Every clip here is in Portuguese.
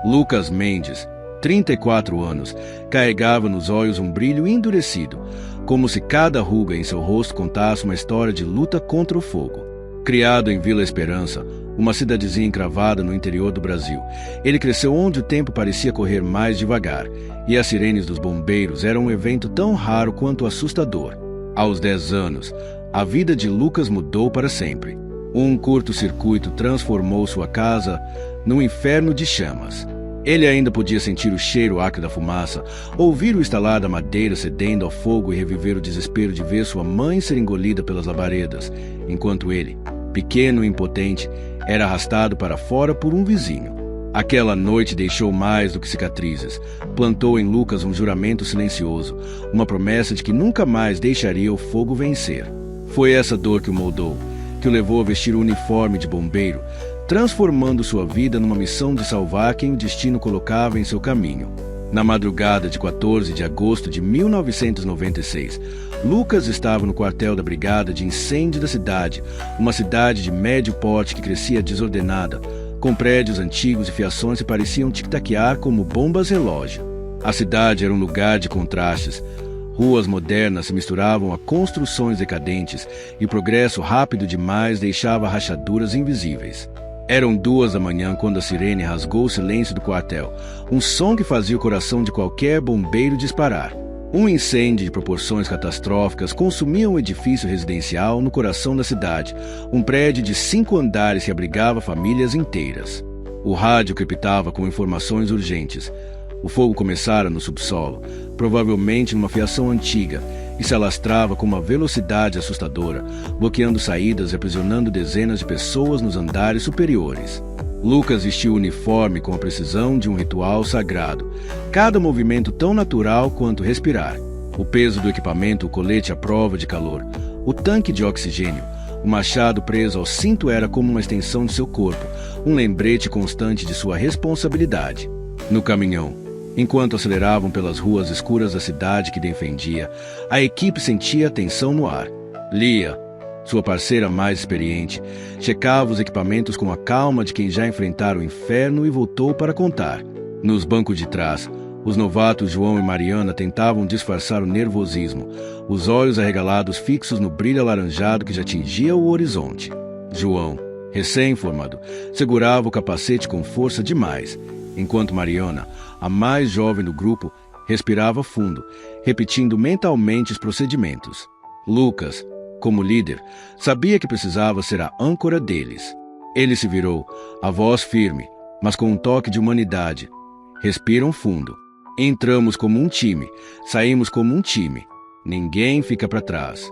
Lucas Mendes, 34 anos, carregava nos olhos um brilho endurecido, como se cada ruga em seu rosto contasse uma história de luta contra o fogo. Criado em Vila Esperança, uma cidadezinha encravada no interior do Brasil, ele cresceu onde o tempo parecia correr mais devagar, e as sirenes dos bombeiros eram um evento tão raro quanto assustador. Aos 10 anos, a vida de Lucas mudou para sempre. Um curto-circuito transformou sua casa num inferno de chamas. Ele ainda podia sentir o cheiro acre da fumaça, ouvir o estalar da madeira cedendo ao fogo e reviver o desespero de ver sua mãe ser engolida pelas labaredas, enquanto ele, pequeno e impotente, era arrastado para fora por um vizinho. Aquela noite deixou mais do que cicatrizes. Plantou em Lucas um juramento silencioso, uma promessa de que nunca mais deixaria o fogo vencer. Foi essa dor que o moldou, que o levou a vestir o uniforme de bombeiro, transformando sua vida numa missão de salvar quem o destino colocava em seu caminho. Na madrugada de 14 de agosto de 1996, Lucas estava no quartel da Brigada de Incêndio da cidade, uma cidade de médio porte que crescia desordenada, com prédios antigos e fiações que pareciam tic-taquear como bombas relógio. A cidade era um lugar de contrastes. Ruas modernas se misturavam a construções decadentes e o progresso rápido demais deixava rachaduras invisíveis. Eram 2 da manhã quando a sirene rasgou o silêncio do quartel, um som que fazia o coração de qualquer bombeiro disparar. Um incêndio de proporções catastróficas consumia um edifício residencial no coração da cidade, um prédio de 5 andares que abrigava famílias inteiras. O rádio crepitava com informações urgentes. O fogo começara no subsolo, provavelmente numa fiação antiga, e se alastrava com uma velocidade assustadora, bloqueando saídas e aprisionando dezenas de pessoas nos andares superiores. Lucas vestiu o uniforme com a precisão de um ritual sagrado, cada movimento tão natural quanto respirar. O peso do equipamento, o colete à prova de calor, o tanque de oxigênio, o machado preso ao cinto era como uma extensão de seu corpo, um lembrete constante de sua responsabilidade. No caminhão, enquanto aceleravam pelas ruas escuras da cidade que defendia, a equipe sentia a tensão no ar. Lia, sua parceira mais experiente, checava os equipamentos com a calma de quem já enfrentara o inferno e voltou para contar. Nos bancos de trás, os novatos João e Mariana tentavam disfarçar o nervosismo, os olhos arregalados fixos no brilho alaranjado que já atingia o horizonte. João, recém-formado, segurava o capacete com força demais, enquanto Mariana, a mais jovem do grupo, respirava fundo, repetindo mentalmente os procedimentos. Lucas, como líder, sabia que precisava ser a âncora deles. Ele se virou, a voz firme, mas com um toque de humanidade. Respiram fundo. Entramos como um time, saímos como um time. Ninguém fica para trás.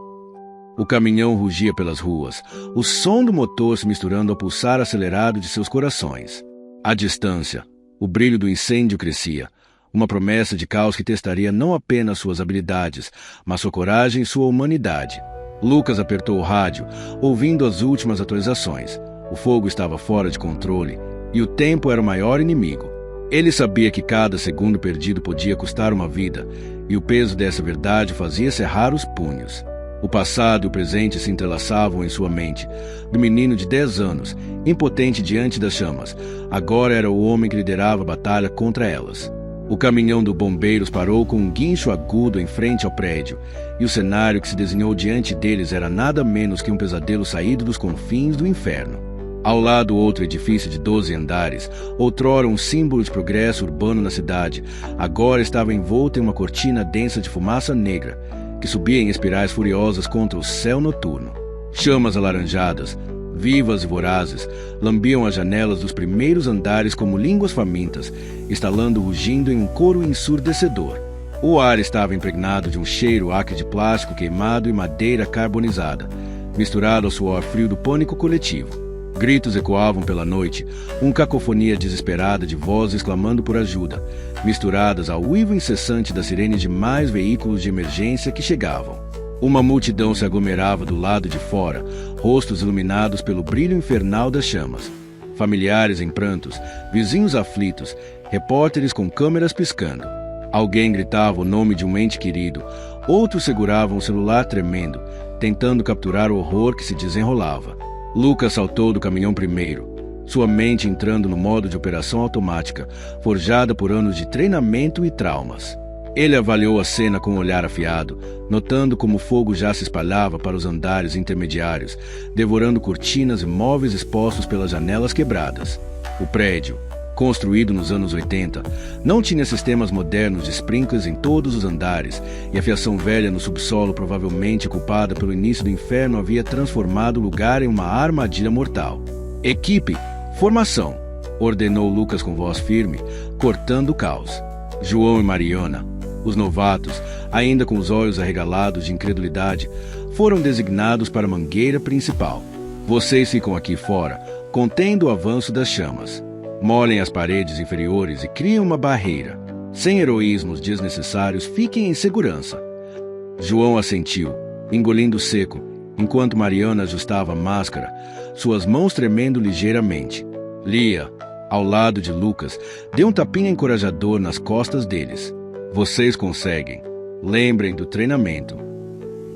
O caminhão rugia pelas ruas, o som do motor se misturando ao pulsar acelerado de seus corações. À distância, o brilho do incêndio crescia, uma promessa de caos que testaria não apenas suas habilidades, mas sua coragem e sua humanidade. Lucas apertou o rádio, ouvindo as últimas atualizações. O fogo estava fora de controle e o tempo era o maior inimigo. Ele sabia que cada segundo perdido podia custar uma vida, e o peso dessa verdade fazia cerrar os punhos. O passado e o presente se entrelaçavam em sua mente. Do menino de 10 anos, impotente diante das chamas, agora era o homem que liderava a batalha contra elas. O caminhão do bombeiros parou com um guincho agudo em frente ao prédio, e o cenário que se desenhou diante deles era nada menos que um pesadelo saído dos confins do inferno. Ao lado, outro edifício de 12 andares, outrora um símbolo de progresso urbano na cidade, agora estava envolto em uma cortina densa de fumaça negra, que subia em espirais furiosas contra o céu noturno. Chamas alaranjadas, vivas e vorazes, lambiam as janelas dos primeiros andares como línguas famintas, estalando rugindo em um coro ensurdecedor. O ar estava impregnado de um cheiro acre de plástico queimado e madeira carbonizada, misturado ao suor frio do pânico coletivo. Gritos ecoavam pela noite, uma cacofonia desesperada de vozes clamando por ajuda, misturadas ao uivo incessante das sirenes de mais veículos de emergência que chegavam. Uma multidão se aglomerava do lado de fora, rostos iluminados pelo brilho infernal das chamas. Familiares em prantos, vizinhos aflitos, repórteres com câmeras piscando. Alguém gritava o nome de um ente querido, outros seguravam o celular tremendo, tentando capturar o horror que se desenrolava. Lucas saltou do caminhão primeiro. sua mente entrando no modo de operação automática, forjada por anos de treinamento e traumas. Ele avaliou a cena com um olhar afiado, notando como o fogo já se espalhava para os andares intermediários, devorando cortinas e móveis expostos pelas janelas quebradas. O prédio, construído nos anos 80, não tinha sistemas modernos de sprinklers em todos os andares, e a fiação velha no subsolo, provavelmente culpada pelo início do inferno, havia transformado o lugar em uma armadilha mortal. Equipe, formação, ordenou Lucas com voz firme, cortando o caos. João e Mariana, os novatos, ainda com os olhos arregalados de incredulidade, foram designados para a mangueira principal. Vocês ficam aqui fora, contendo o avanço das chamas. Molhem as paredes inferiores e criem uma barreira. Sem heroísmos desnecessários, fiquem em segurança. João assentiu, engolindo seco, enquanto Mariana ajustava a máscara, suas mãos tremendo ligeiramente. Lia, ao lado de Lucas, deu um tapinha encorajador nas costas deles. Vocês conseguem. Lembrem do treinamento.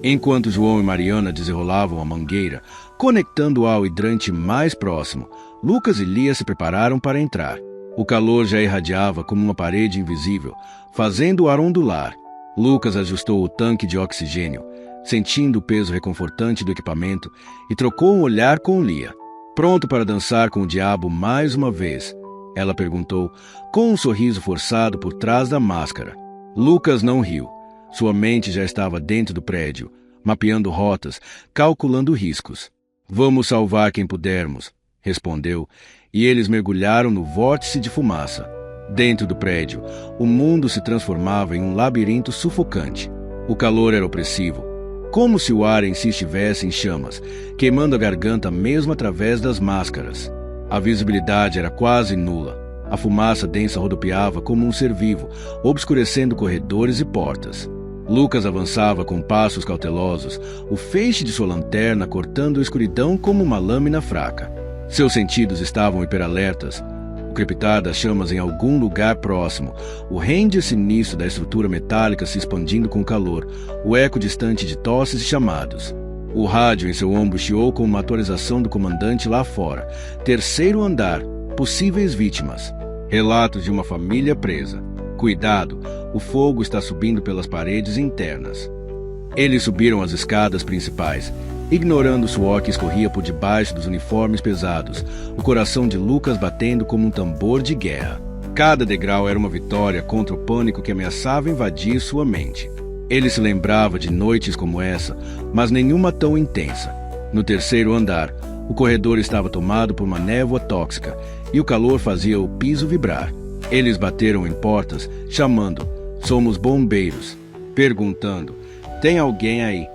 Enquanto João e Mariana desenrolavam a mangueira, conectando ao hidrante mais próximo, Lucas e Lia se prepararam para entrar. O calor já irradiava como uma parede invisível, fazendo o ar ondular. Lucas ajustou o tanque de oxigênio, sentindo o peso reconfortante do equipamento, e trocou um olhar com Lia. Pronto para dançar com o diabo mais uma vez? Ela perguntou, com um sorriso forçado por trás da máscara. Lucas não riu. Sua mente já estava dentro do prédio, mapeando rotas, calculando riscos. Vamos salvar quem pudermos, respondeu, e eles mergulharam no vórtice de fumaça. Dentro do prédio, o mundo se transformava em um labirinto sufocante. O calor era opressivo, como se o ar em si estivesse em chamas, queimando a garganta mesmo através das máscaras. A visibilidade era quase nula. A fumaça densa rodopiava como um ser vivo, obscurecendo corredores e portas. Lucas avançava com passos cautelosos, o feixe de sua lanterna cortando a escuridão como uma lâmina fraca. Seus sentidos estavam hiperalertas. O crepitar das chamas em algum lugar próximo, o rende sinistro da estrutura metálica se expandindo com calor, o eco distante de tosses e chamados. O rádio em seu ombro chiou com uma atualização do comandante lá fora. Terceiro andar, possíveis vítimas. Relatos de uma família presa. Cuidado, o fogo está subindo pelas paredes internas. Eles subiram as escadas principais, ignorando o suor que escorria por debaixo dos uniformes pesados, o coração de Lucas batendo como um tambor de guerra. Cada degrau era uma vitória contra o pânico que ameaçava invadir sua mente. Ele se lembrava de noites como essa, mas nenhuma tão intensa. No terceiro andar, o corredor estava tomado por uma névoa tóxica e o calor fazia o piso vibrar. Eles bateram em portas, chamando, "Somos bombeiros", perguntando, "Tem alguém aí?"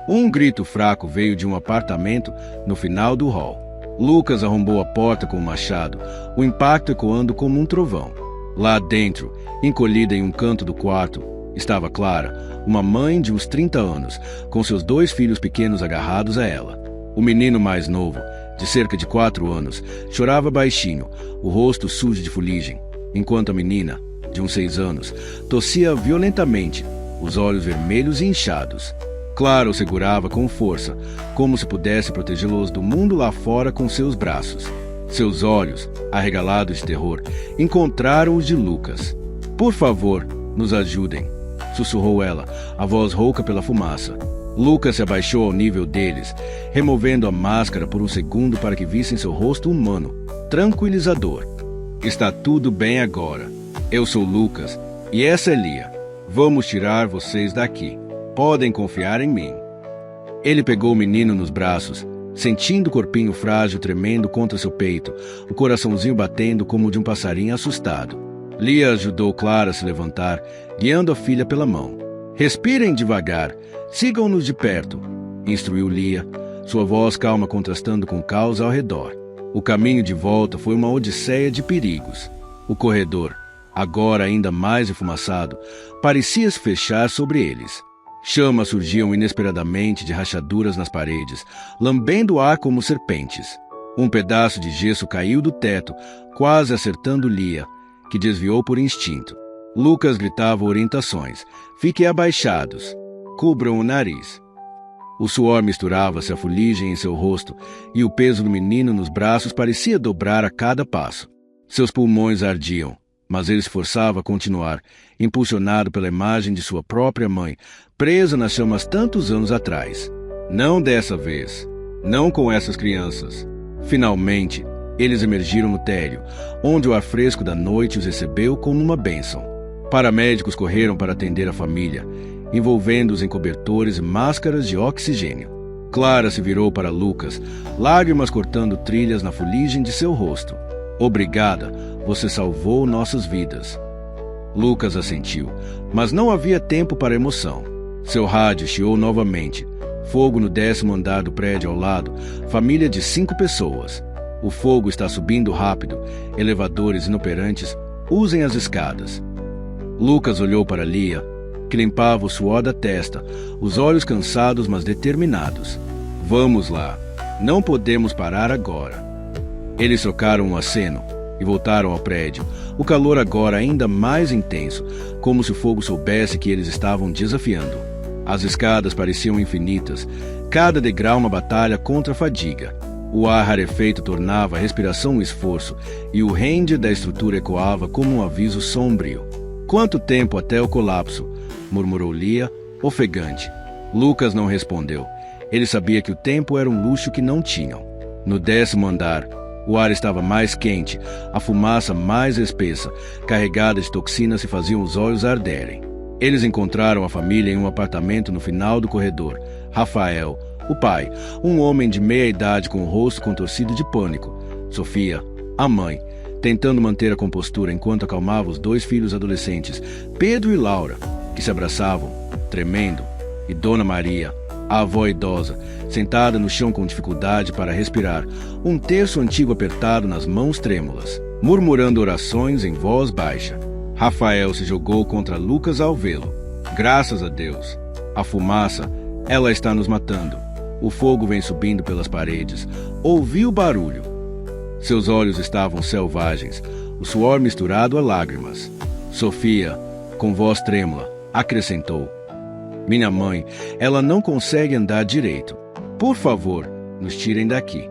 Um grito fraco veio de um apartamento no final do hall. Lucas arrombou a porta com o machado, o impacto ecoando como um trovão. Lá dentro, encolhida em um canto do quarto, estava Clara, uma mãe de uns 30 anos, com seus 2 filhos pequenos agarrados a ela. O menino mais novo, de cerca de 4 anos, chorava baixinho, o rosto sujo de fuligem, enquanto a menina, de uns 6 anos, tossia violentamente, os olhos vermelhos e inchados. Clara o segurava com força, como se pudesse protegê-los do mundo lá fora com seus braços. Seus olhos, arregalados de terror, encontraram os de Lucas. "Por favor, nos ajudem", sussurrou ela, a voz rouca pela fumaça. Lucas se abaixou ao nível deles, removendo a máscara por um segundo para que vissem seu rosto humano, tranquilizador. "Está tudo bem agora. Eu sou Lucas, e essa é Lia. Vamos tirar vocês daqui. Podem confiar em mim." Ele pegou o menino nos braços, sentindo o corpinho frágil tremendo contra seu peito, o coraçãozinho batendo como o de um passarinho assustado. Lia ajudou Clara a se levantar, guiando a filha pela mão. "Respirem devagar. Sigam-nos de perto", instruiu Lia, sua voz calma contrastando com o caos ao redor. O caminho de volta foi uma odisseia de perigos. O corredor, agora ainda mais enfumaçado, parecia se fechar sobre eles. Chamas surgiam inesperadamente de rachaduras nas paredes, lambendo o ar como serpentes. Um pedaço de gesso caiu do teto, quase acertando Lia, que desviou por instinto. Lucas gritava orientações. "Fiquem abaixados. Cubram o nariz." O suor misturava-se à fuligem em seu rosto e o peso do menino nos braços parecia dobrar a cada passo. Seus pulmões ardiam, mas ele se forçava a continuar, impulsionado pela imagem de sua própria mãe, presa nas chamas tantos anos atrás. Não dessa vez. Não com essas crianças. Finalmente, eles emergiram no térreo, onde o ar fresco da noite os recebeu como uma bênção. Paramédicos correram para atender a família, envolvendo-os em cobertores e máscaras de oxigênio. Clara se virou para Lucas, lágrimas cortando trilhas na fuligem de seu rosto. Obrigada, você salvou nossas vidas. Lucas assentiu, mas não havia tempo para emoção. Seu rádio chiou novamente. Fogo no 10º andar do prédio ao lado, família de 5 pessoas. O fogo está subindo rápido, elevadores inoperantes, usem as escadas. Lucas olhou para Lia, que limpava o suor da testa, os olhos cansados mas determinados. Vamos lá, não podemos parar agora. Eles trocaram um aceno e voltaram ao prédio, o calor agora ainda mais intenso, como se o fogo soubesse que eles estavam desafiando. As escadas pareciam infinitas, cada degrau uma batalha contra a fadiga. O ar rarefeito tornava a respiração um esforço e o render da estrutura ecoava como um aviso sombrio. Quanto tempo até o colapso? Murmurou Lia, ofegante. Lucas não respondeu. Ele sabia que o tempo era um luxo que não tinham. No 10º andar, o ar estava mais quente, a fumaça mais espessa, carregada de toxinas que faziam os olhos arderem. Eles encontraram a família em um apartamento no final do corredor. Rafael, o pai, um homem de meia idade com o rosto contorcido de pânico. Sofia, a mãe, tentando manter a compostura enquanto acalmava os 2 filhos adolescentes, Pedro e Laura, que se abraçavam, tremendo, e Dona Maria, a avó idosa, sentada no chão com dificuldade para respirar, um terço antigo apertado nas mãos trêmulas, murmurando orações em voz baixa. Rafael se jogou contra Lucas ao vê-lo. Graças a Deus. A fumaça, ela está nos matando. O fogo vem subindo pelas paredes. Ouvi o barulho. Seus olhos estavam selvagens, o suor misturado a lágrimas. Sofia, com voz trêmula, acrescentou: minha mãe, ela não consegue andar direito. Por favor, nos tirem daqui.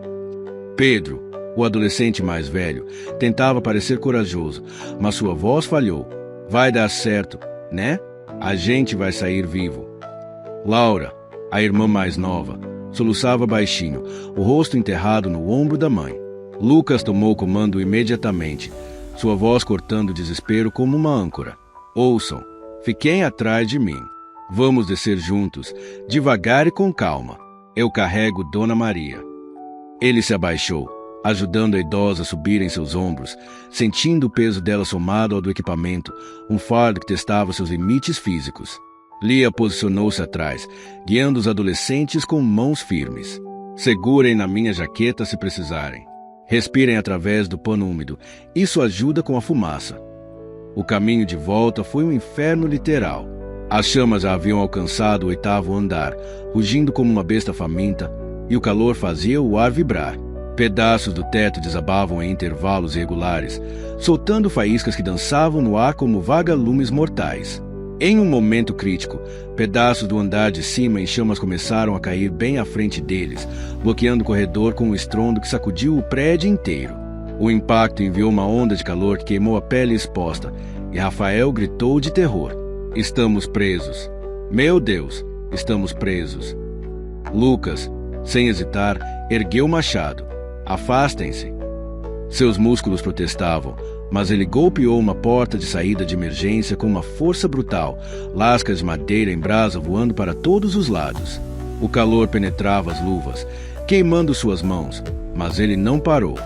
Pedro, o adolescente mais velho, tentava parecer corajoso, mas sua voz falhou. Vai dar certo, né? A gente vai sair vivo. Laura, a irmã mais nova, soluçava baixinho, o rosto enterrado no ombro da mãe. Lucas tomou o comando imediatamente, sua voz cortando o desespero como uma âncora. Ouçam, fiquem atrás de mim. Vamos descer juntos, devagar e com calma. Eu carrego Dona Maria. Ele se abaixou, ajudando a idosa a subir em seus ombros, sentindo o peso dela somado ao do equipamento, um fardo que testava seus limites físicos. Lia posicionou-se atrás, guiando os adolescentes com mãos firmes. Segurem na minha jaqueta se precisarem. Respirem através do pano úmido. Isso ajuda com a fumaça. O caminho de volta foi um inferno literal. As chamas já haviam alcançado o 8º andar, rugindo como uma besta faminta, e o calor fazia o ar vibrar. Pedaços do teto desabavam em intervalos irregulares, soltando faíscas que dançavam no ar como vagalumes mortais. Em um momento crítico, pedaços do andar de cima em chamas começaram a cair bem à frente deles, bloqueando o corredor com um estrondo que sacudiu o prédio inteiro. O impacto enviou uma onda de calor que queimou a pele exposta, e Rafael gritou de terror. Estamos presos. Meu Deus, estamos presos. Lucas, sem hesitar, ergueu o machado. Afastem-se. Seus músculos protestavam, mas ele golpeou uma porta de saída de emergência com uma força brutal, lascas de madeira em brasa voando para todos os lados. O calor penetrava as luvas, queimando suas mãos, mas ele não parou.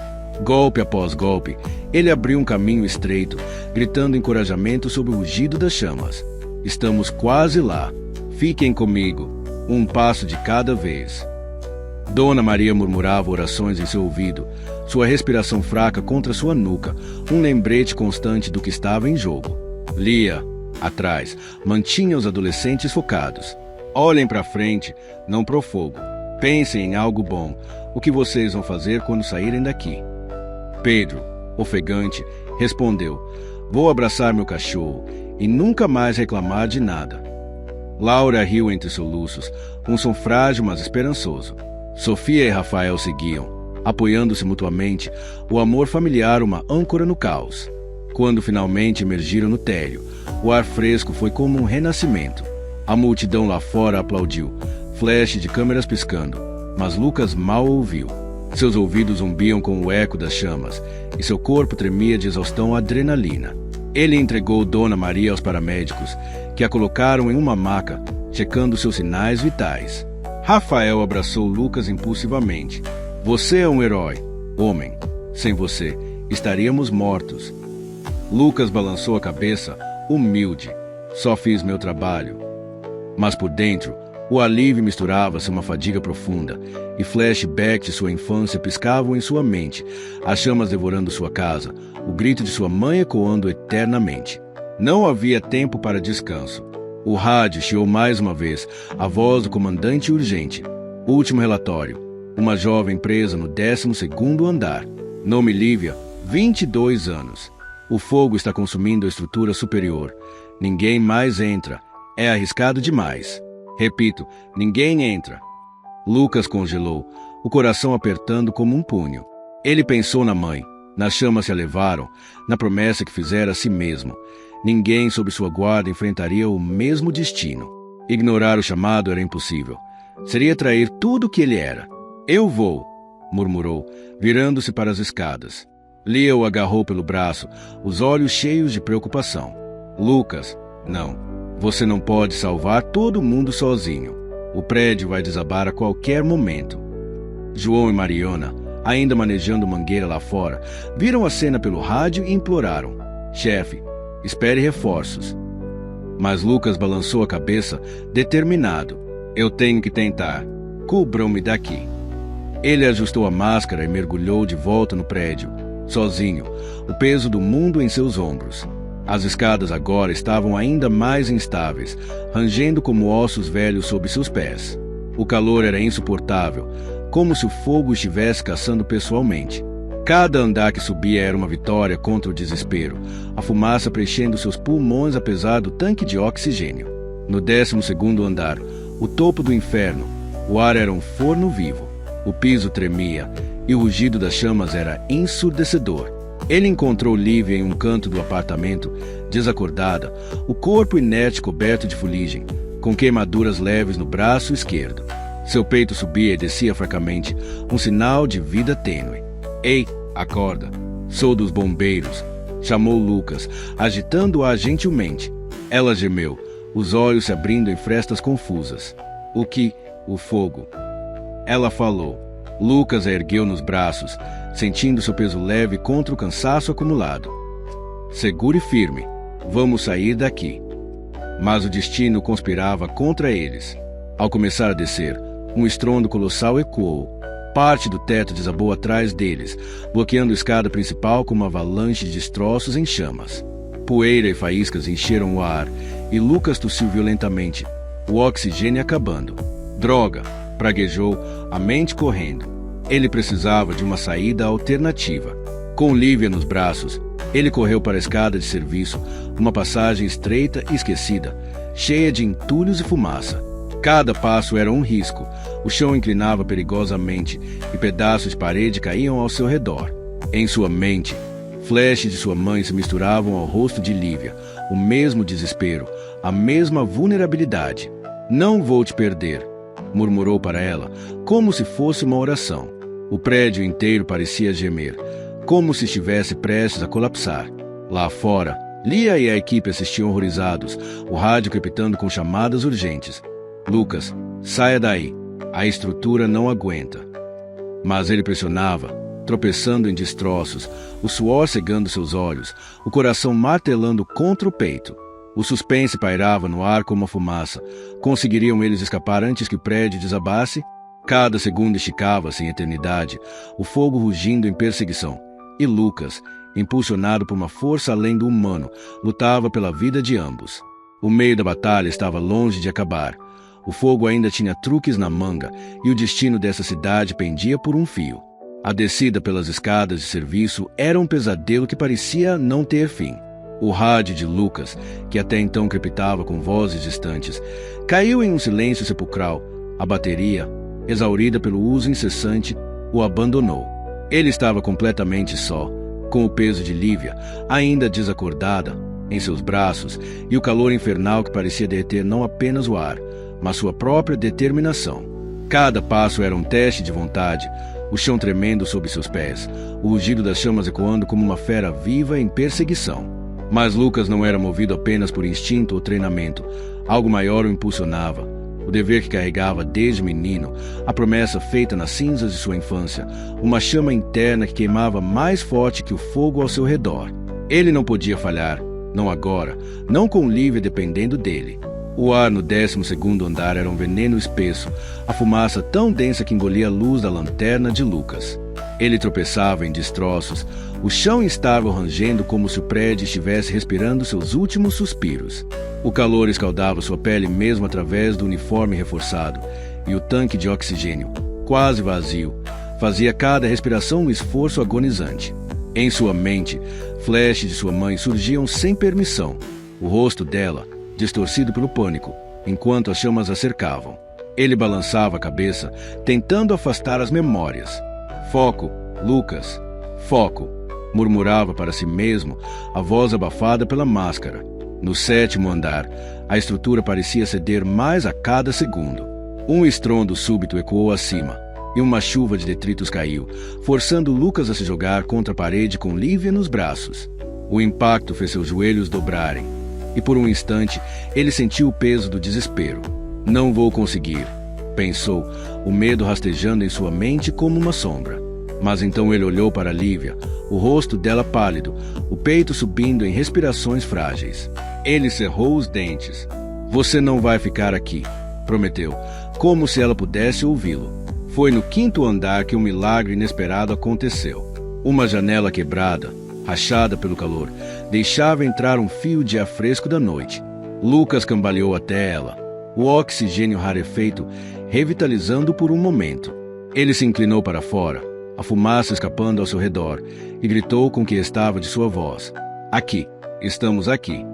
Golpe após golpe, ele abriu um caminho estreito, gritando encorajamento sob o rugido das chamas. Estamos quase lá. Fiquem comigo. Um passo de cada vez. Dona Maria murmurava orações em seu ouvido, sua respiração fraca contra sua nuca, um lembrete constante do que estava em jogo. Lia, atrás, mantinha os adolescentes focados. Olhem para frente, não pro fogo. Pensem em algo bom. O que vocês vão fazer quando saírem daqui? Pedro, ofegante, respondeu: vou abraçar meu cachorro e nunca mais reclamar de nada. Laura riu entre soluços, um som frágil mas esperançoso. Sofia e Rafael seguiam, apoiando-se mutuamente, o amor familiar uma âncora no caos. Quando finalmente emergiram no térreo, o ar fresco foi como um renascimento. A multidão lá fora aplaudiu, flash de câmeras piscando, mas Lucas mal ouviu. Seus ouvidos zumbiam com o eco das chamas, e seu corpo tremia de exaustão adrenalina. Ele entregou Dona Maria aos paramédicos, que a colocaram em uma maca, checando seus sinais vitais. Rafael abraçou Lucas impulsivamente. Você é um herói, homem. Sem você, estaríamos mortos. Lucas balançou a cabeça, humilde. Só fiz meu trabalho. Mas por dentro, o alívio misturava-se a uma fadiga profunda, e flashbacks de sua infância piscavam em sua mente, as chamas devorando sua casa, o grito de sua mãe ecoando eternamente. Não havia tempo para descanso. O rádio chiou mais uma vez, a voz do comandante urgente. Último relatório. Uma jovem presa no 12º andar. Nome Lívia, 22 anos. O fogo está consumindo a estrutura superior. Ninguém mais entra. É arriscado demais. Repito, ninguém entra. Lucas congelou, o coração apertando como um punho. Ele pensou na mãe. Nas chamas se a levaram, na promessa que fizera a si mesmo. Ninguém sob sua guarda enfrentaria o mesmo destino. Ignorar o chamado era impossível. Seria trair tudo o que ele era. Eu vou, murmurou, virando-se para as escadas. Lia o agarrou pelo braço, os olhos cheios de preocupação. Lucas, não. Você não pode salvar todo mundo sozinho. O prédio vai desabar a qualquer momento. João e Mariana, ainda manejando mangueira lá fora, viram a cena pelo rádio e imploraram. Chefe, espere reforços. Mas Lucas balançou a cabeça, determinado. Eu tenho que tentar. Cubram-me daqui. Ele ajustou a máscara e mergulhou de volta no prédio, sozinho, o peso do mundo em seus ombros. As escadas agora estavam ainda mais instáveis, rangendo como ossos velhos sob seus pés. O calor era insuportável, como se o fogo estivesse caçando pessoalmente. Cada andar que subia era uma vitória contra o desespero, a fumaça preenchendo seus pulmões apesar do tanque de oxigênio. No 12º andar, o topo do inferno, o ar era um forno vivo. O piso tremia e o rugido das chamas era ensurdecedor. Ele encontrou Lívia em um canto do apartamento, desacordada, o corpo inerte coberto de fuligem, com queimaduras leves no braço esquerdo. Seu peito subia e descia fracamente, um sinal de vida tênue. Ei, acorda. Sou dos bombeiros, chamou Lucas, agitando-a gentilmente. Ela gemeu, os olhos se abrindo em frestas confusas. O que? O fogo. Ela falou. Lucas a ergueu nos braços, sentindo seu peso leve contra o cansaço acumulado. Segure firme. Vamos sair daqui. Mas o destino conspirava contra eles. Ao começar a descer, um estrondo colossal ecoou. Parte do teto desabou atrás deles, bloqueando a escada principal com uma avalanche de destroços em chamas. Poeira e faíscas encheram o ar, e Lucas tossiu violentamente, o oxigênio acabando. Droga! Praguejou, a mente correndo. Ele precisava de uma saída alternativa. Com Lívia nos braços, ele correu para a escada de serviço, uma passagem estreita e esquecida, cheia de entulhos e fumaça. Cada passo era um risco. O chão inclinava perigosamente e pedaços de parede caíam ao seu redor. Em sua mente, flashes de sua mãe se misturavam ao rosto de Lívia, o mesmo desespero, a mesma vulnerabilidade. Não vou te perder, murmurou para ela, como se fosse uma oração. O prédio inteiro parecia gemer, como se estivesse prestes a colapsar. Lá fora, Lia e a equipe assistiam horrorizados, o rádio crepitando com chamadas urgentes. Lucas, saia daí. A estrutura não aguenta. Mas ele pressionava, tropeçando em destroços, o suor cegando seus olhos, o coração martelando contra o peito. O suspense pairava no ar como a fumaça. Conseguiriam eles escapar antes que o prédio desabasse? Cada segundo esticava-se em eternidade, o fogo rugindo em perseguição. E Lucas, impulsionado por uma força além do humano, lutava pela vida de ambos. O meio da batalha estava longe de acabar. O fogo ainda tinha truques na manga e o destino dessa cidade pendia por um fio. A descida pelas escadas de serviço era um pesadelo que parecia não ter fim. O rádio de Lucas, que até então crepitava com vozes distantes, caiu em um silêncio sepulcral. A bateria, exaurida pelo uso incessante, o abandonou. Ele estava completamente só, com o peso de Lívia, ainda desacordada, em seus braços, e o calor infernal que parecia derreter não apenas o ar, mas sua própria determinação. Cada passo era um teste de vontade, o chão tremendo sob seus pés, o rugido das chamas ecoando como uma fera viva em perseguição. Mas Lucas não era movido apenas por instinto ou treinamento. Algo maior o impulsionava. O dever que carregava desde menino, a promessa feita nas cinzas de sua infância, uma chama interna que queimava mais forte que o fogo ao seu redor. Ele não podia falhar, não agora, não com Lívia dependendo dele. O ar no 12º andar era um veneno espesso, a fumaça tão densa que engolia a luz da lanterna de Lucas. Ele tropeçava em destroços, o chão estava rangendo como se o prédio estivesse respirando seus últimos suspiros. O calor escaldava sua pele mesmo através do uniforme reforçado, e o tanque de oxigênio, quase vazio, fazia cada respiração um esforço agonizante. Em sua mente, flashes de sua mãe surgiam sem permissão, o rosto dela, distorcido pelo pânico, enquanto as chamas a cercavam. Ele balançava a cabeça, tentando afastar as memórias. Foco, Lucas, foco, murmurava para si mesmo, a voz abafada pela máscara. No 7º andar, a estrutura parecia ceder mais a cada segundo. Um estrondo súbito ecoou acima, e uma chuva de detritos caiu, forçando Lucas a se jogar contra a parede com Lívia nos braços. O impacto fez seus joelhos dobrarem, e por um instante ele sentiu o peso do desespero. Não vou conseguir, pensou, o medo rastejando em sua mente como uma sombra. Mas então ele olhou para Lívia, o rosto dela pálido, o peito subindo em respirações frágeis. Ele cerrou os dentes. Você não vai ficar aqui, prometeu, como se ela pudesse ouvi-lo. Foi no 5º andar que um milagre inesperado aconteceu. Uma janela quebrada, rachada pelo calor, deixava entrar um fio de ar fresco da noite. Lucas cambaleou até ela, o oxigênio rarefeito revitalizando por um momento. Ele se inclinou para fora, a fumaça escapando ao seu redor, e gritou com o que estava de sua voz. Aqui, estamos aqui.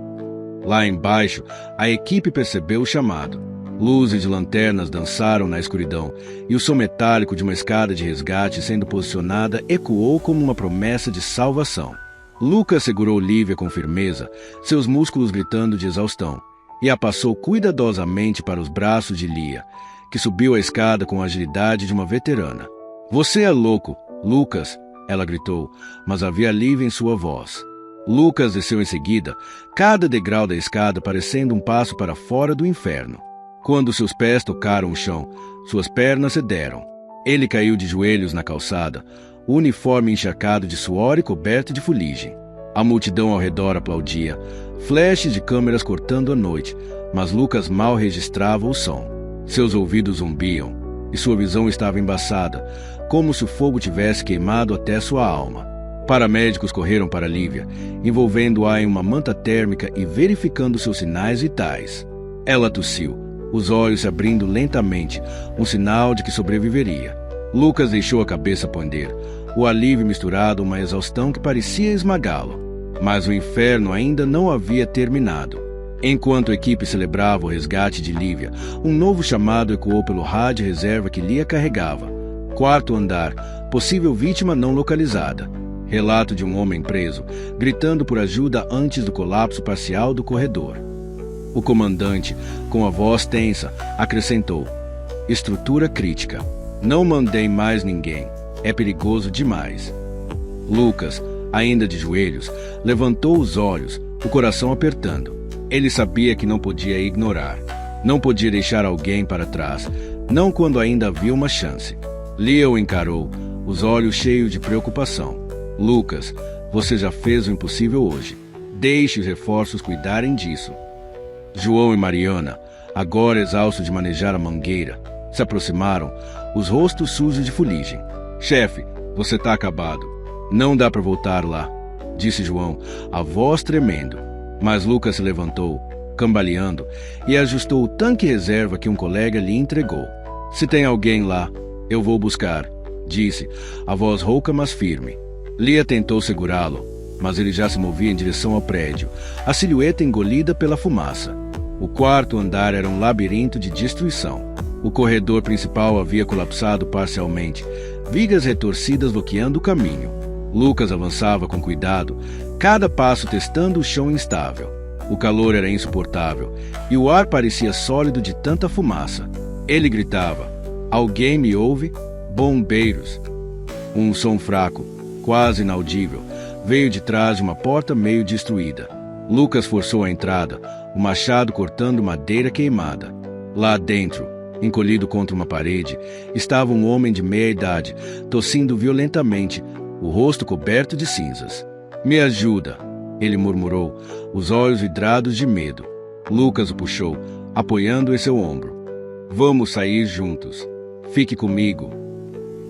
Lá embaixo, a equipe percebeu o chamado. Luzes de lanternas dançaram na escuridão, e o som metálico de uma escada de resgate sendo posicionada ecoou como uma promessa de salvação. Lucas segurou Lívia com firmeza, seus músculos gritando de exaustão, e a passou cuidadosamente para os braços de Lia, que subiu a escada com a agilidade de uma veterana. Você é louco, Lucas, ela gritou, mas havia alívio em sua voz. Lucas desceu em seguida, cada degrau da escada parecendo um passo para fora do inferno. Quando seus pés tocaram o chão, suas pernas cederam. Ele caiu de joelhos na calçada, o uniforme encharcado de suor e coberto de fuligem. A multidão ao redor aplaudia, flashes de câmeras cortando a noite, mas Lucas mal registrava o som. Seus ouvidos zumbiam, e sua visão estava embaçada, como se o fogo tivesse queimado até sua alma. Paramédicos correram para Lívia, envolvendo-a em uma manta térmica e verificando seus sinais vitais. Ela tossiu, os olhos se abrindo lentamente, um sinal de que sobreviveria. Lucas deixou a cabeça ponder, o alívio misturado a uma exaustão que parecia esmagá-lo. Mas o inferno ainda não havia terminado. Enquanto a equipe celebrava o resgate de Lívia, um novo chamado ecoou pelo rádio reserva que Lia carregava. 4º andar, possível vítima não localizada. Relato de um homem preso, gritando por ajuda antes do colapso parcial do corredor. O comandante, com a voz tensa, acrescentou: estrutura crítica. Não mandei mais ninguém. É perigoso demais. Lucas, ainda de joelhos, levantou os olhos, o coração apertando. Ele sabia que não podia ignorar. Não podia deixar alguém para trás, não quando ainda havia uma chance. Lia o encarou, os olhos cheios de preocupação. Lucas, você já fez o impossível hoje. Deixe os reforços cuidarem disso. João e Mariana, agora exaustos de manejar a mangueira, se aproximaram, os rostos sujos de fuligem. Chefe, você está acabado. Não dá para voltar lá, disse João, a voz tremendo. Mas Lucas se levantou, cambaleando, e ajustou o tanque reserva que um colega lhe entregou. Se tem alguém lá, eu vou buscar, disse, a voz rouca mas firme. Lia tentou segurá-lo, mas ele já se movia em direção ao prédio, a silhueta engolida pela fumaça. O quarto andar era um labirinto de destruição. O corredor principal havia colapsado parcialmente, vigas retorcidas bloqueando o caminho. Lucas avançava com cuidado, cada passo testando o chão instável. O calor era insuportável e o ar parecia sólido de tanta fumaça. Ele gritava: "Alguém me ouve? Bombeiros!" Um som fraco, quase inaudível, veio de trás de uma porta meio destruída. Lucas forçou a entrada, o machado cortando madeira queimada. Lá dentro, encolhido contra uma parede, estava um homem de meia-idade, tossindo violentamente, o rosto coberto de cinzas. "Me ajuda!" ele murmurou, os olhos vidrados de medo. Lucas o puxou, apoiando em seu ombro. "Vamos sair juntos. Fique comigo."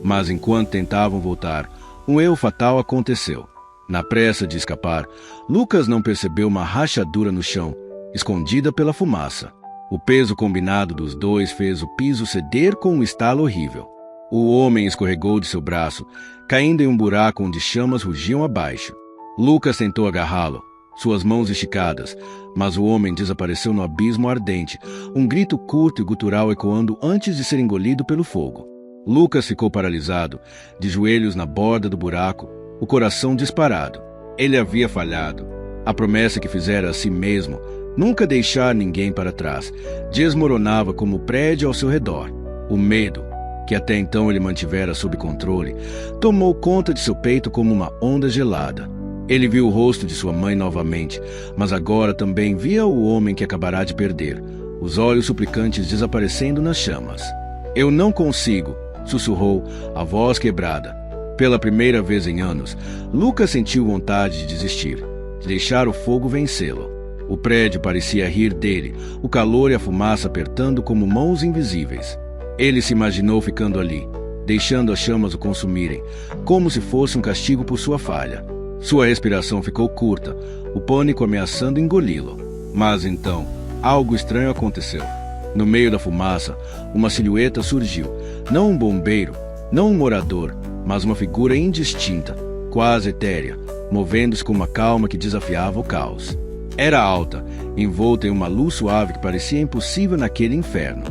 Mas enquanto tentavam voltar, um erro fatal aconteceu. Na pressa de escapar, Lucas não percebeu uma rachadura no chão, escondida pela fumaça. O peso combinado dos dois fez o piso ceder com um estalo horrível. O homem escorregou de seu braço, caindo em um buraco onde chamas rugiam abaixo. Lucas tentou agarrá-lo, suas mãos esticadas, mas o homem desapareceu no abismo ardente, um grito curto e gutural ecoando antes de ser engolido pelo fogo. Lucas ficou paralisado, de joelhos na borda do buraco, o coração disparado. Ele havia falhado. A promessa que fizera a si mesmo, nunca deixar ninguém para trás, desmoronava como o prédio ao seu redor. O medo, que até então ele mantivera sob controle, tomou conta de seu peito como uma onda gelada. Ele viu o rosto de sua mãe novamente, mas agora também via o homem que acabará de perder, os olhos suplicantes desaparecendo nas chamas. "Eu não consigo", sussurrou, a voz quebrada. Pela primeira vez em anos, Lucas sentiu vontade de desistir, de deixar o fogo vencê-lo. O prédio parecia rir dele, o calor e a fumaça apertando como mãos invisíveis. Ele se imaginou ficando ali, deixando as chamas o consumirem, como se fosse um castigo por sua falha. Sua respiração ficou curta, o pânico ameaçando engoli-lo. Mas então, algo estranho aconteceu. No meio da fumaça, uma silhueta surgiu, não um bombeiro, não um morador, mas uma figura indistinta, quase etérea, movendo-se com uma calma que desafiava o caos. Era alta, envolta em uma luz suave que parecia impossível naquele inferno.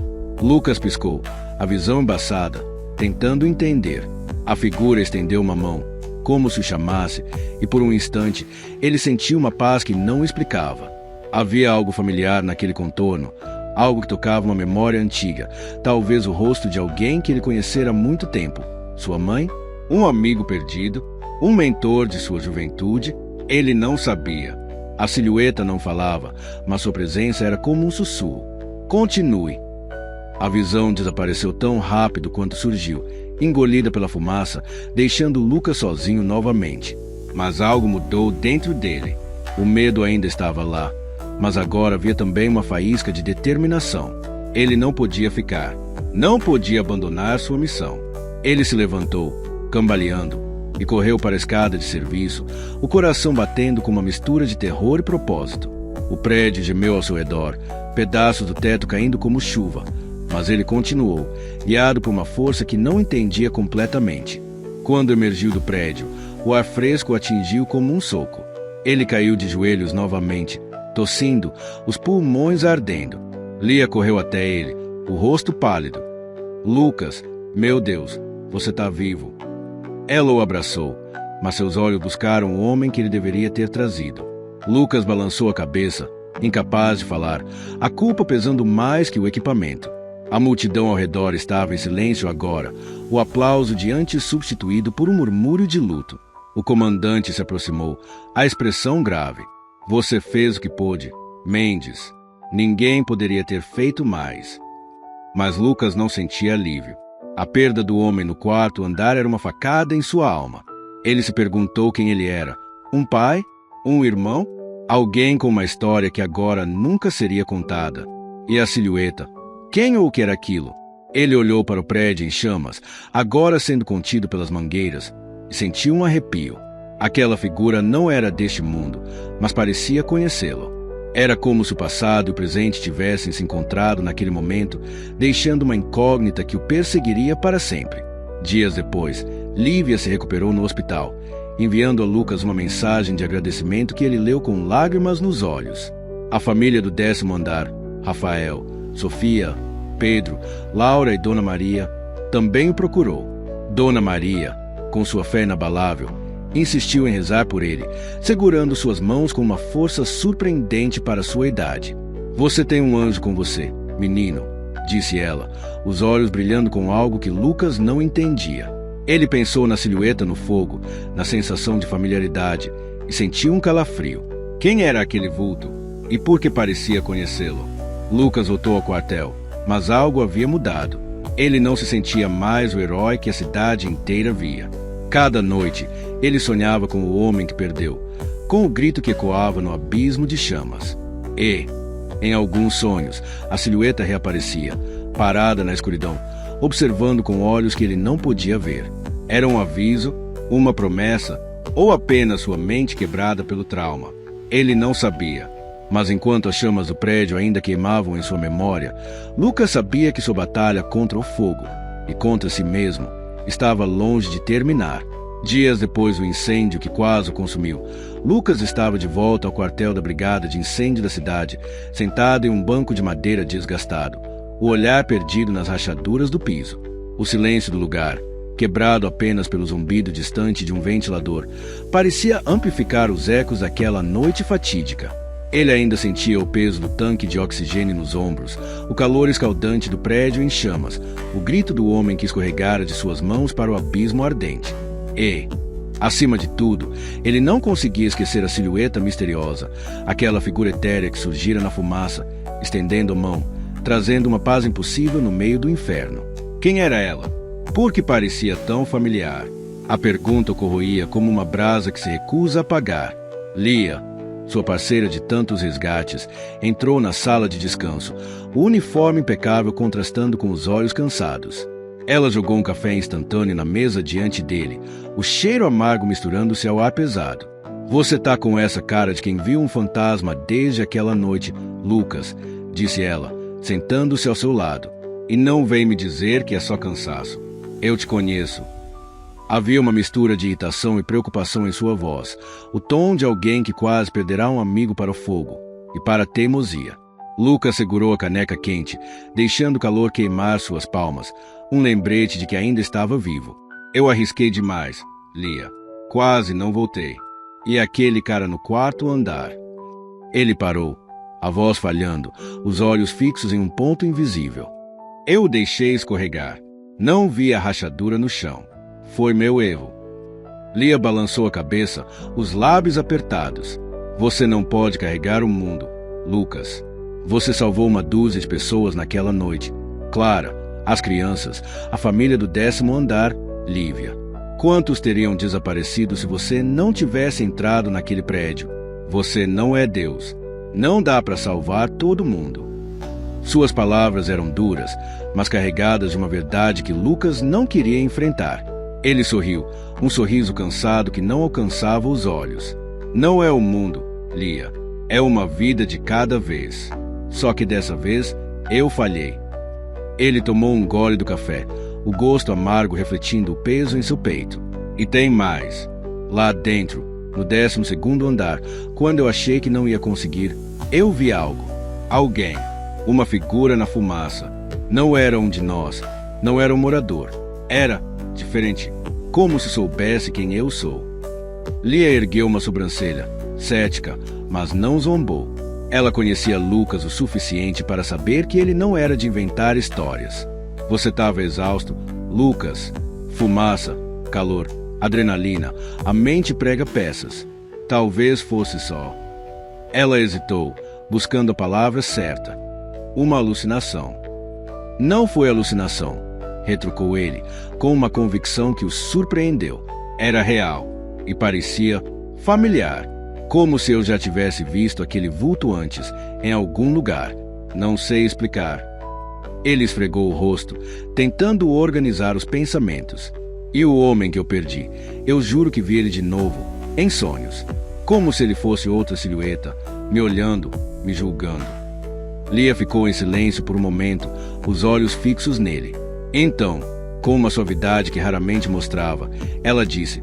Lucas piscou, a visão embaçada, tentando entender. A figura estendeu uma mão, como se o chamasse, e por um instante ele sentiu uma paz que não explicava. Havia algo familiar naquele contorno, algo que tocava uma memória antiga, talvez o rosto de alguém que ele conhecera há muito tempo. Sua mãe? Um amigo perdido? Um mentor de sua juventude? Ele não sabia. A silhueta não falava, mas sua presença era como um sussurro. "Continue." A visão desapareceu tão rápido quanto surgiu, engolida pela fumaça, deixando Lucas sozinho novamente. Mas algo mudou dentro dele. O medo ainda estava lá, mas agora havia também uma faísca de determinação. Ele não podia ficar, não podia abandonar sua missão. Ele se levantou, cambaleando, e correu para a escada de serviço, o coração batendo com uma mistura de terror e propósito. O prédio gemeu ao seu redor, pedaços do teto caindo como chuva, mas ele continuou, guiado por uma força que não entendia completamente. Quando emergiu do prédio, o ar fresco o atingiu como um soco. Ele caiu de joelhos novamente, tossindo, os pulmões ardendo. Lia correu até ele, o rosto pálido. "Lucas, meu Deus, você está vivo." Ela o abraçou, mas seus olhos buscaram o homem que ele deveria ter trazido. Lucas balançou a cabeça, incapaz de falar, a culpa pesando mais que o equipamento. A multidão ao redor estava em silêncio agora, o aplauso de antes substituído por um murmúrio de luto. O comandante se aproximou, a expressão grave. "Você fez o que pôde, Mendes. Ninguém poderia ter feito mais." Mas Lucas não sentia alívio. A perda do homem no quarto andar era uma facada em sua alma. Ele se perguntou quem ele era. Um pai? Um irmão? Alguém com uma história que agora nunca seria contada. E a silhueta? Quem ou o que era aquilo? Ele olhou para o prédio em chamas, agora sendo contido pelas mangueiras, e sentiu um arrepio. Aquela figura não era deste mundo, mas parecia conhecê-lo. Era como se o passado e o presente tivessem se encontrado naquele momento, deixando uma incógnita que o perseguiria para sempre. Dias depois, Lívia se recuperou no hospital, enviando a Lucas uma mensagem de agradecimento que ele leu com lágrimas nos olhos. A família do 10º andar, Rafael, Sofia, Pedro, Laura e Dona Maria, também o procurou. Dona Maria, com sua fé inabalável, insistiu em rezar por ele, segurando suas mãos com uma força surpreendente para sua idade. "Você tem um anjo com você, menino", disse ela, os olhos brilhando com algo que Lucas não entendia. Ele pensou na silhueta no fogo, na sensação de familiaridade, e sentiu um calafrio. Quem era aquele vulto? E por que parecia conhecê-lo? Lucas voltou ao quartel, mas algo havia mudado. Ele não se sentia mais o herói que a cidade inteira via. Cada noite, ele sonhava com o homem que perdeu, com o grito que ecoava no abismo de chamas. E, em alguns sonhos, a silhueta reaparecia, parada na escuridão, observando com olhos que ele não podia ver. Era um aviso, uma promessa, ou apenas sua mente quebrada pelo trauma? Ele não sabia. Mas enquanto as chamas do prédio ainda queimavam em sua memória, Lucas sabia que sua batalha contra o fogo, e contra si mesmo, estava longe de terminar. Dias depois do incêndio que quase o consumiu, Lucas estava de volta ao quartel da brigada de incêndio da cidade, sentado em um banco de madeira desgastado, o olhar perdido nas rachaduras do piso. O silêncio do lugar, quebrado apenas pelo zumbido distante de um ventilador, parecia amplificar os ecos daquela noite fatídica. Ele ainda sentia o peso do tanque de oxigênio nos ombros, o calor escaldante do prédio em chamas, o grito do homem que escorregara de suas mãos para o abismo ardente. E, acima de tudo, ele não conseguia esquecer a silhueta misteriosa, aquela figura etérea que surgira na fumaça, estendendo a mão, trazendo uma paz impossível no meio do inferno. Quem era ela? Por que parecia tão familiar? A pergunta o corroía como uma brasa que se recusa a apagar. Lia, sua parceira de tantos resgates, entrou na sala de descanso, o uniforme impecável contrastando com os olhos cansados. Ela jogou um café instantâneo na mesa diante dele, o cheiro amargo misturando-se ao ar pesado. "Você tá com essa cara de quem viu um fantasma desde aquela noite, Lucas", disse ela, sentando-se ao seu lado. "E não vem me dizer que é só cansaço. Eu te conheço." Havia uma mistura de irritação e preocupação em sua voz, o tom de alguém que quase perderá um amigo para o fogo e para a teimosia. Lucas segurou a caneca quente, deixando o calor queimar suas palmas, um lembrete de que ainda estava vivo. "Eu arrisquei demais, Lia. Quase não voltei. E aquele cara no 4º andar?" Ele parou, a voz falhando, os olhos fixos em um ponto invisível. "Eu o deixei escorregar. Não vi a rachadura no chão. Foi meu erro." Lia balançou a cabeça, os lábios apertados. "Você não pode carregar o mundo, Lucas. Você salvou uma dúzia de pessoas naquela noite. Clara, as crianças, a família do 10º andar, Lívia. Quantos teriam desaparecido se você não tivesse entrado naquele prédio? Você não é Deus. Não dá para salvar todo mundo." Suas palavras eram duras, mas carregadas de uma verdade que Lucas não queria enfrentar. Ele sorriu, um sorriso cansado que não alcançava os olhos. "Não é o mundo, Lia. É uma vida de cada vez. Só que dessa vez, eu falhei." Ele tomou um gole do café, o gosto amargo refletindo o peso em seu peito. "E tem mais. Lá dentro, no 12º andar, quando eu achei que não ia conseguir, eu vi algo. Alguém. Uma figura na fumaça. Não era um de nós. Não era um morador. Era diferente, como se soubesse quem eu sou." Lia ergueu uma sobrancelha, cética, mas não zombou. Ela conhecia Lucas o suficiente para saber que ele não era de inventar histórias. "Você estava exausto, Lucas. Fumaça, calor, adrenalina, a mente prega peças. Talvez fosse só." Ela hesitou, buscando a palavra certa. "Uma alucinação." "Não foi alucinação", retrucou ele, com uma convicção que o surpreendeu. Era real e parecia familiar, como se eu já tivesse visto aquele vulto antes, em algum lugar. Não sei explicar. Ele esfregou o rosto, tentando organizar os pensamentos. "E o homem que eu perdi? Eu juro que vi ele de novo, em sonhos, como se ele fosse outra silhueta, me olhando, me julgando." Lia ficou em silêncio por um momento, os olhos fixos nele. Então, com uma suavidade que raramente mostrava, ela disse: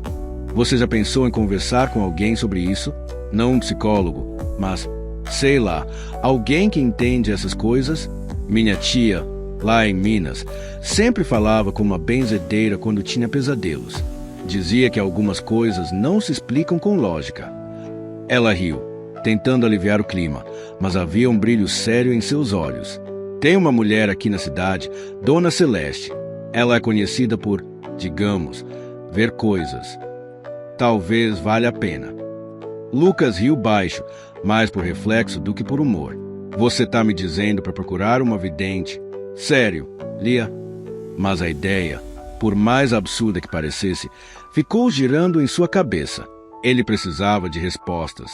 Você já pensou em conversar com alguém sobre isso? Não um psicólogo, mas, sei lá, alguém que entende essas coisas? Minha tia, lá em Minas, sempre falava com uma benzedeira quando tinha pesadelos. Dizia que algumas coisas não se explicam com lógica. Ela riu, tentando aliviar o clima, mas havia um brilho sério em seus olhos. Tem uma mulher aqui na cidade, Dona Celeste. Ela é conhecida por, digamos, ver coisas. Talvez valha a pena. Lucas riu baixo, mais por reflexo do que por humor. Você tá me dizendo para procurar uma vidente? Sério, Lia? Mas a ideia, por mais absurda que parecesse, ficou girando em sua cabeça. Ele precisava de respostas.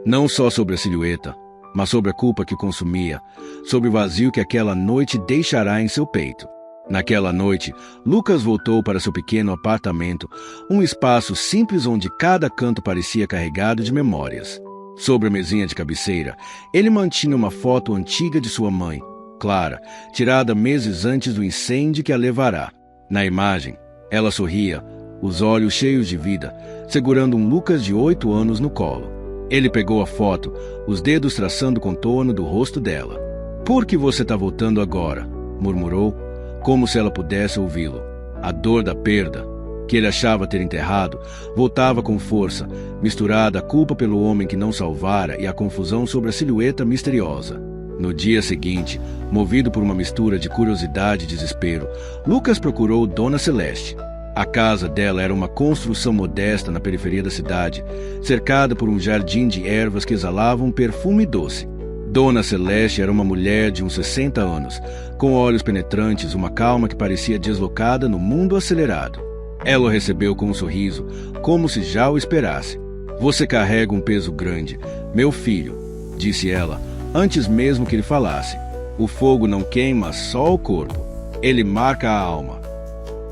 Não só sobre a silhueta, mas sobre a culpa que o consumia, sobre o vazio que aquela noite deixará em seu peito. Naquela noite, Lucas voltou para seu pequeno apartamento, um espaço simples onde cada canto parecia carregado de memórias. Sobre a mesinha de cabeceira, ele mantinha uma foto antiga de sua mãe, Clara, tirada meses antes do incêndio que a levará. Na imagem, ela sorria, os olhos cheios de vida, segurando um Lucas de 8 anos no colo. Ele pegou a foto, os dedos traçando o contorno do rosto dela. "Por que você está voltando agora?" murmurou, como se ela pudesse ouvi-lo. A dor da perda, que ele achava ter enterrado, voltava com força, misturada à culpa pelo homem que não salvara e à confusão sobre a silhueta misteriosa. No dia seguinte, movido por uma mistura de curiosidade e desespero, Lucas procurou Dona Celeste. A casa dela era uma construção modesta na periferia da cidade, cercada por um jardim de ervas que exalavam um perfume doce. Dona Celeste era uma mulher de uns 60 anos, com olhos penetrantes, uma calma que parecia deslocada no mundo acelerado. Ela o recebeu com um sorriso, como se já o esperasse. "Você carrega um peso grande, meu filho", disse ela, antes mesmo que ele falasse. "O fogo não queima só o corpo, ele marca a alma."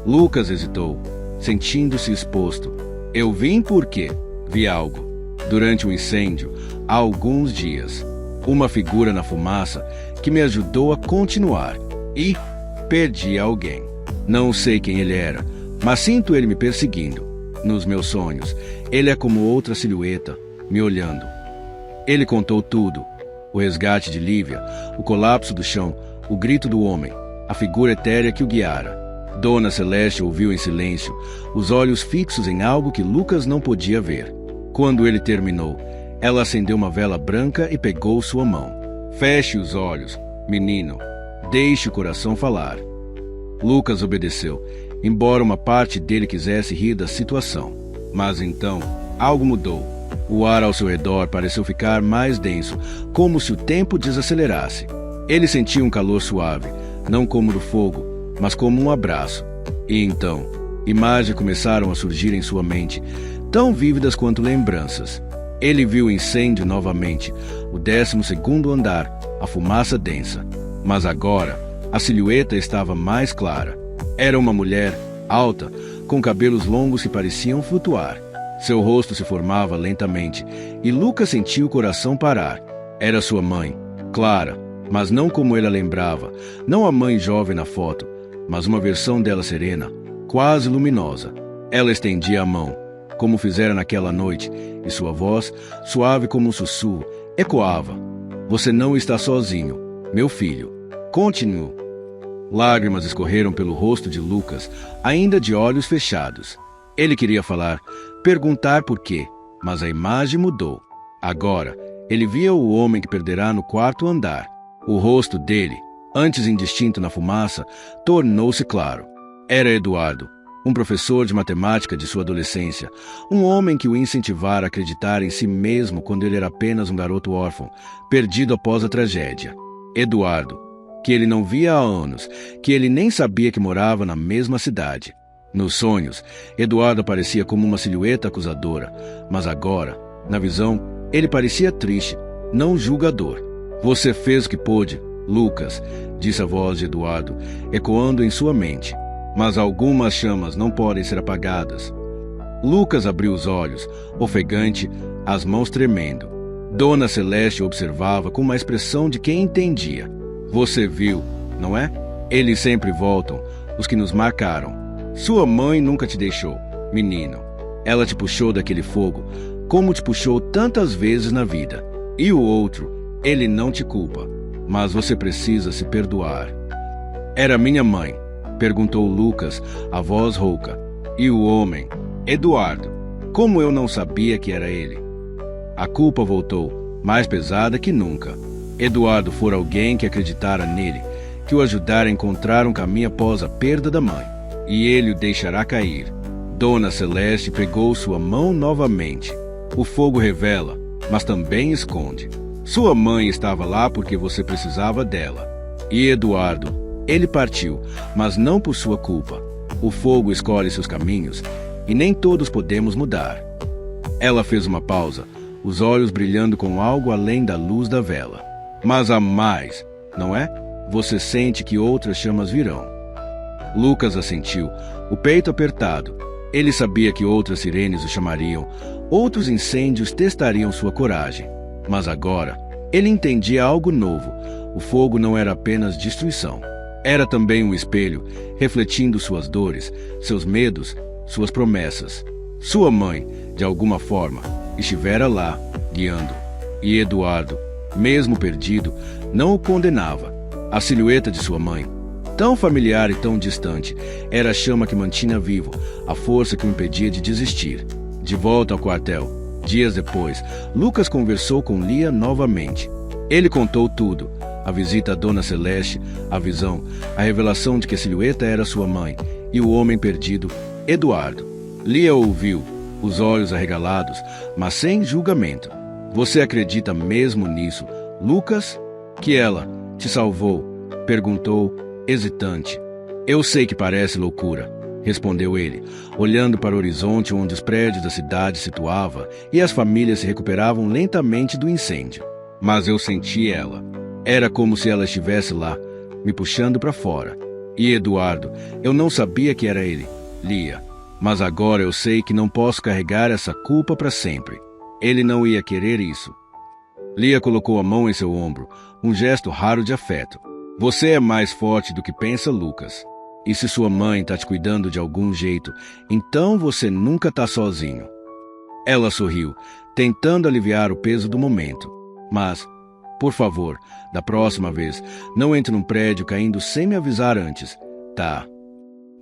Lucas hesitou, sentindo-se exposto. "Eu vim porque vi algo. Durante o incêndio, há alguns dias. Uma figura na fumaça que me ajudou a continuar. E perdi alguém. Não sei quem ele era, mas sinto ele me perseguindo. Nos meus sonhos, ele é como outra silhueta, me olhando." Ele contou tudo. O resgate de Lívia, o colapso do chão, o grito do homem, a figura etérea que o guiara. Dona Celeste ouviu em silêncio, os olhos fixos em algo que Lucas não podia ver. Quando ele terminou, ela acendeu uma vela branca e pegou sua mão. "Feche os olhos, menino. Deixe o coração falar." Lucas obedeceu, embora uma parte dele quisesse rir da situação. Mas então, algo mudou. O ar ao seu redor pareceu ficar mais denso, como se o tempo desacelerasse. Ele sentia um calor suave, não como do fogo, mas como um abraço. E então, imagens começaram a surgir em sua mente, tão vívidas quanto lembranças. Ele viu o incêndio novamente, o 12º andar, a fumaça densa. Mas agora, a silhueta estava mais clara. Era uma mulher, alta, com cabelos longos que pareciam flutuar. Seu rosto se formava lentamente, e Lucas sentiu o coração parar. Era sua mãe, Clara, mas não como ele a lembrava, não a mãe jovem na foto, mas uma versão dela serena, quase luminosa. Ela estendia a mão, como fizera naquela noite, e sua voz, suave como um sussurro, ecoava. "Você não está sozinho, meu filho. Continue." Lágrimas escorreram pelo rosto de Lucas, ainda de olhos fechados. Ele queria falar, perguntar por quê, mas a imagem mudou. Agora, ele via o homem que perderá no 4º andar. O rosto dele, antes indistinto na fumaça, tornou-se claro. Era Eduardo, um professor de matemática de sua adolescência, um homem que o incentivara a acreditar em si mesmo quando ele era apenas um garoto órfão, perdido após a tragédia. Eduardo, que ele não via há anos, que ele nem sabia que morava na mesma cidade. Nos sonhos, Eduardo aparecia como uma silhueta acusadora, mas agora, na visão, ele parecia triste, não julgador. "Você fez o que pôde, Lucas", disse a voz de Eduardo, ecoando em sua mente. "Mas algumas chamas não podem ser apagadas." Lucas abriu os olhos, ofegante, as mãos tremendo. Dona Celeste observava com uma expressão de quem entendia. "Você viu, não é? Eles sempre voltam, os que nos marcaram. Sua mãe nunca te deixou, menino." Ela te puxou daquele fogo, como te puxou tantas vezes na vida. E o outro, ele não te culpa, mas você precisa se perdoar. Era minha mãe, perguntou Lucas, a voz rouca. E o homem, Eduardo. Como eu não sabia que era ele? A culpa voltou, mais pesada que nunca. Eduardo fora alguém que acreditara nele, que o ajudara a encontrar um caminho após a perda da mãe. E ele o deixará cair. Dona Celeste pegou sua mão novamente. O fogo revela, mas também esconde. Sua mãe estava lá porque você precisava dela. E Eduardo, ele partiu, mas não por sua culpa. O fogo escolhe seus caminhos, e nem todos podemos mudar. Ela fez uma pausa, os olhos brilhando com algo além da luz da vela. Mas há mais, não é? Você sente que outras chamas virão. Lucas assentiu, o peito apertado. Ele sabia que outras sirenes o chamariam, outros incêndios testariam sua coragem. Mas agora, ele entendia algo novo. O fogo não era apenas destruição. Era também um espelho, refletindo suas dores, seus medos, suas promessas. Sua mãe, de alguma forma, estivera lá, guiando. E Eduardo, mesmo perdido, não o condenava. A silhueta de sua mãe, tão familiar e tão distante, era a chama que mantinha vivo, a força que o impedia de desistir. De volta ao quartel, dias depois, Lucas conversou com Lia novamente. Ele contou tudo. A visita à Dona Celeste, a visão, a revelação de que a silhueta era sua mãe e o homem perdido, Eduardo. Lia ouviu, os olhos arregalados, mas sem julgamento. Você acredita mesmo nisso, Lucas? Que ela te salvou? Perguntou, hesitante. Eu sei que parece loucura, respondeu ele, olhando para o horizonte onde os prédios da cidade se situavam e as famílias se recuperavam lentamente do incêndio. Mas eu senti ela. Era como se ela estivesse lá, me puxando para fora. E Eduardo, eu não sabia que era ele, Lia. Mas agora eu sei que não posso carregar essa culpa para sempre. Ele não ia querer isso. Lia colocou a mão em seu ombro, um gesto raro de afeto. Você é mais forte do que pensa, Lucas. E se sua mãe está te cuidando de algum jeito, então você nunca está sozinho. Ela sorriu, tentando aliviar o peso do momento. Mas, por favor, da próxima vez, não entre num prédio caindo sem me avisar antes, tá?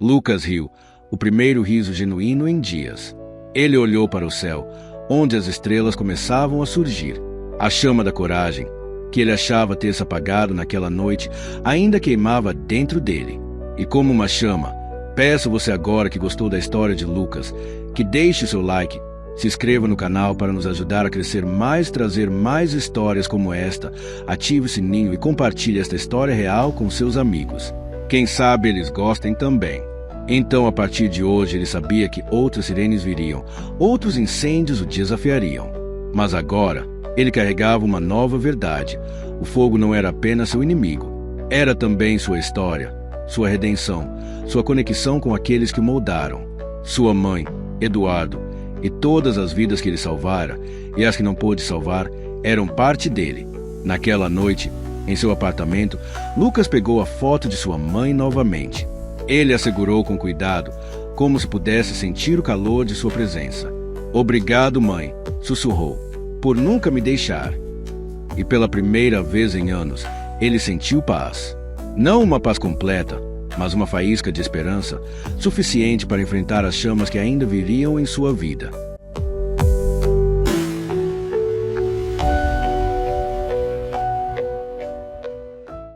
Lucas riu, o primeiro riso genuíno em dias. Ele olhou para o céu, onde as estrelas começavam a surgir. A chama da coragem, que ele achava ter se apagado naquela noite, ainda queimava dentro dele. E como uma chama, peço você agora que gostou da história de Lucas, que deixe seu like, se inscreva no canal para nos ajudar a crescer mais, trazer mais histórias como esta, ative o sininho e compartilhe esta história real com seus amigos. Quem sabe eles gostem também. Então, a partir de hoje, ele sabia que outras sirenes viriam, outros incêndios o desafiariam. Mas agora, ele carregava uma nova verdade. O fogo não era apenas seu inimigo, era também sua história, sua redenção, sua conexão com aqueles que o moldaram. Sua mãe, Eduardo, e todas as vidas que ele salvara, e as que não pôde salvar, eram parte dele. Naquela noite, em seu apartamento, Lucas pegou a foto de sua mãe novamente. Ele a segurou com cuidado, como se pudesse sentir o calor de sua presença. Obrigado, mãe, sussurrou, por nunca me deixar. E pela primeira vez em anos, ele sentiu paz. Não uma paz completa, mas uma faísca de esperança, suficiente para enfrentar as chamas que ainda viriam em sua vida.